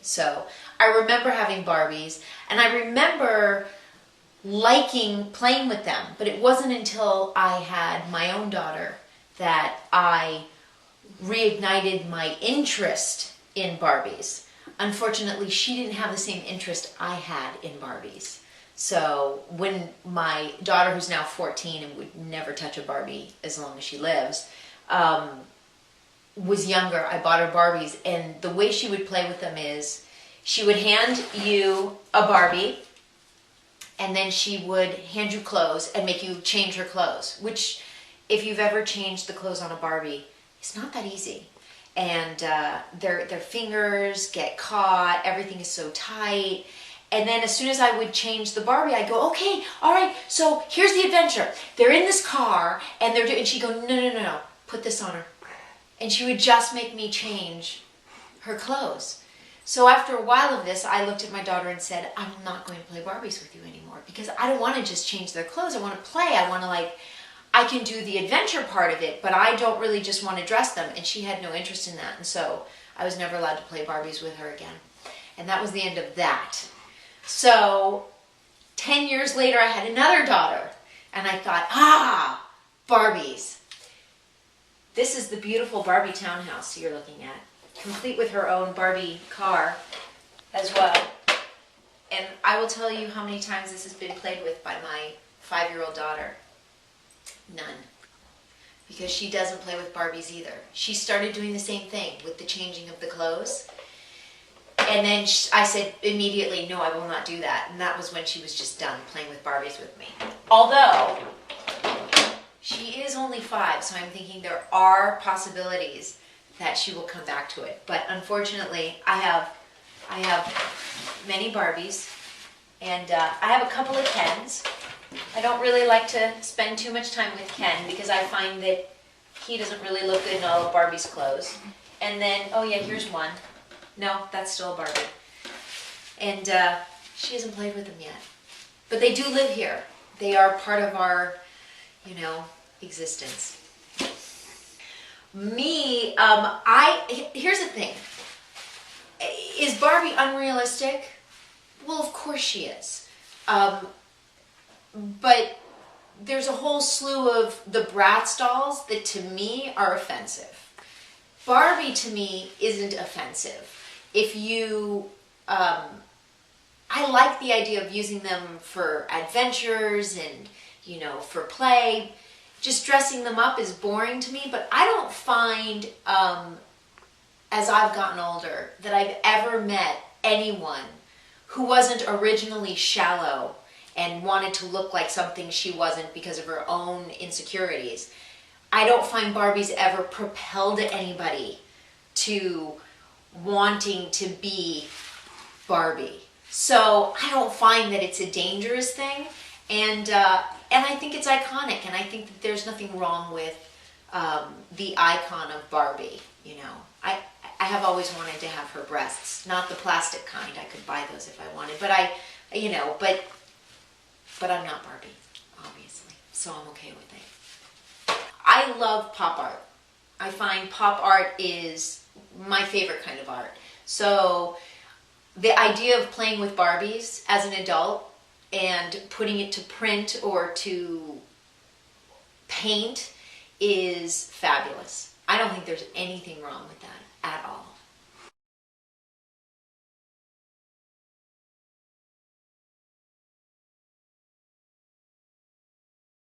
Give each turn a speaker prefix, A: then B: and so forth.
A: So I remember having Barbies, and I remember liking playing with them, but it wasn't until I had my own daughter that I reignited my interest in Barbies. Unfortunately, she didn't have the same interest I had in Barbies. So when my daughter, who's now 14 and would never touch a Barbie as long as she lives, was younger, I bought her Barbies, and the way she would play with them is she would hand you a Barbie, and then she would hand you clothes and make you change her clothes, which, if you've ever changed the clothes on a Barbie, it's not that easy. And their fingers get caught, everything is so tight. And then as soon as I would change the Barbie, I'd go, okay, all right, so here's the adventure. They're in this car, and and she'd go, no, put this on her. And she would just make me change her clothes. So after a while of this, I looked at my daughter and said, I'm not going to play Barbies with you anymore, because I don't want to just change their clothes. I want to play. I want to, I can do the adventure part of it, but I don't really just want to dress them. And she had no interest in that. And so I was never allowed to play Barbies with her again. And that was the end of that. So 10 years later, I had another daughter. And I thought, Barbies. This is the beautiful Barbie townhouse you're looking at, complete with her own Barbie car as well. And I will tell you how many times this has been played with by my 5-year-old daughter. None. Because she doesn't play with Barbies either. She started doing the same thing with the changing of the clothes. And then I said immediately, no, I will not do that. And that was when she was just done playing with Barbies with me. Although, she is only 5, so I'm thinking there are possibilities that she will come back to it. But unfortunately, I have many Barbies, and I have a couple of Kens. I don't really like to spend too much time with Ken because I find that he doesn't really look good in all of Barbie's clothes. And then, oh yeah, here's one. No, that's still a Barbie. And she hasn't played with them yet. But they do live here. They are part of our, existence. Me, here's the thing. Is Barbie unrealistic? Well, of course she is. But there's a whole slew of the Bratz dolls that to me are offensive. Barbie to me isn't offensive. If you, I like the idea of using them for adventures and, for play. Just dressing them up is boring to me, but I don't find, as I've gotten older, that I've ever met anyone who wasn't originally shallow and wanted to look like something she wasn't because of her own insecurities. I don't find Barbies ever propelled anybody to wanting to be Barbie. So I don't find that it's a dangerous thing, and I think it's iconic, and I think that there's nothing wrong with the icon of Barbie. I have always wanted to have her breasts, not the plastic kind. I could buy those if I wanted, but but I'm not Barbie, obviously, so I'm okay with it. I love pop art. I find pop art is my favorite kind of art. So the idea of playing with Barbies as an adult and putting it to print or to paint is fabulous. I don't think there's anything wrong with that at all.